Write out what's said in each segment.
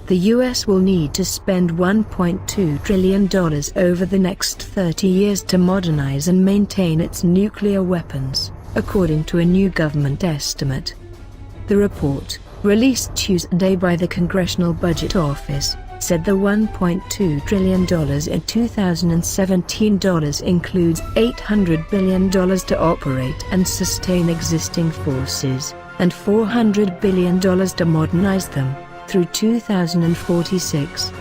The US will need to spend $1.2 trillion over the next 30 years to modernize and maintain its nuclear weapons, according to a new government estimate. The report, released Tuesday by the Congressional Budget Office, said the $1.2 trillion in 2017 includes $800 billion to operate and sustain existing forces, and $400 billion to modernize them through 2046.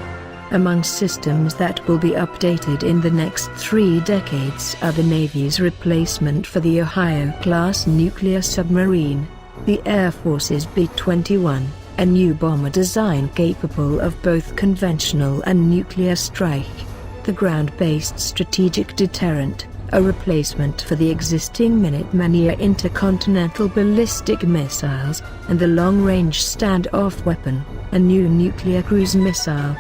Among systems that will be updated in the next 3 decades are the Navy's replacement for the Ohio-class nuclear submarine, the Air Force's B-21, a new bomber design capable of both conventional and nuclear strike, the Ground Based Strategic Deterrent, a replacement for the existing Minuteman intercontinental ballistic missiles, and the Long-Range Standoff Weapon, a new nuclear cruise missile.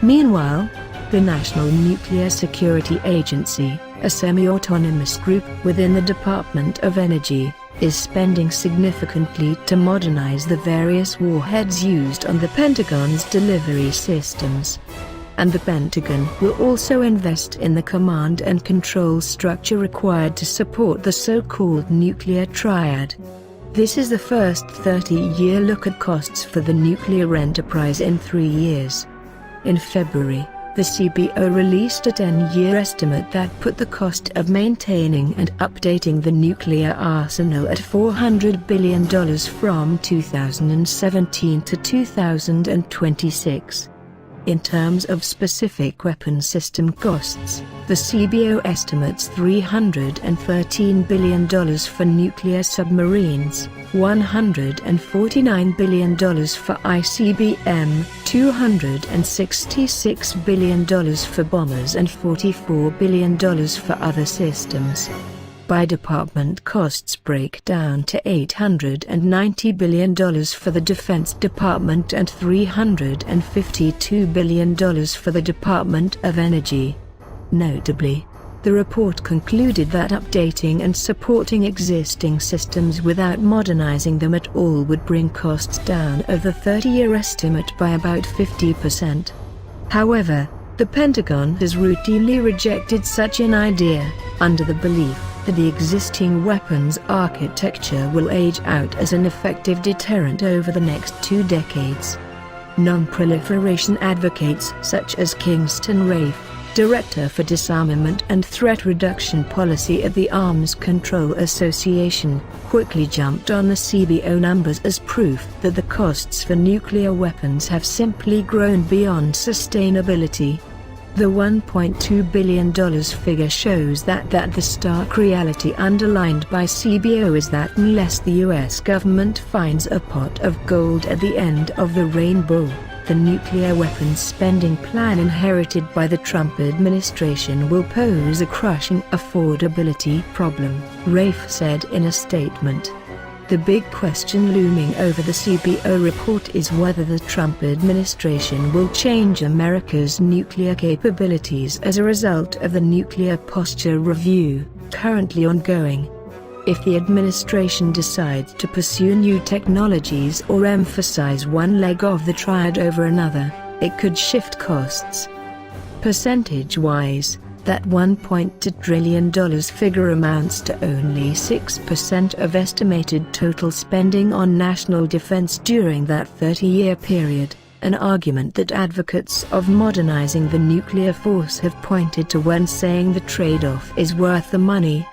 Meanwhile, the National Nuclear Security Agency, a semi-autonomous group within the Department of Energy, is spending significantly to modernize the various warheads used on the Pentagon's delivery systems. And the Pentagon will also invest in the command and control structure required to support the so-called nuclear triad. This is the first 30-year look at costs for the nuclear enterprise in 3 years. In February, the CBO released a 10-year estimate that put the cost of maintaining and updating the nuclear arsenal at $400 billion from 2017 to 2026. In terms of specific weapon system costs, the CBO estimates $313 billion for nuclear submarines, $149 billion for ICBM, $266 billion for bombers and $44 billion for other systems. By department, costs break down to $890 billion for the Defense Department and $352 billion for the Department of Energy. Notably, the report concluded that updating and supporting existing systems without modernizing them at all would bring costs down over the 30-year estimate by about 50%. However, the Pentagon has routinely rejected such an idea, under the belief that the existing weapons architecture will age out as an effective deterrent over the next 2 decades. Non-proliferation advocates such as Kingston Rafe, Director for Disarmament and Threat Reduction Policy at the Arms Control Association, quickly jumped on the CBO numbers as proof that the costs for nuclear weapons have simply grown beyond sustainability. The $1.2 billion figure shows that the stark reality underlined by CBO is that unless the US government finds a pot of gold at the end of the rainbow, the nuclear weapons spending plan inherited by the Trump administration will pose a crushing affordability problem, Rafe said in a statement. The big question looming over the CBO report is whether the Trump administration will change America's nuclear capabilities as a result of the Nuclear Posture Review, currently ongoing. If the administration decides to pursue new technologies or emphasize one leg of the triad over another, it could shift costs. Percentage-wise, that $1.2 trillion figure amounts to only 6% of estimated total spending on national defense during that 30-year period, an argument that advocates of modernizing the nuclear force have pointed to when saying the trade-off is worth the money.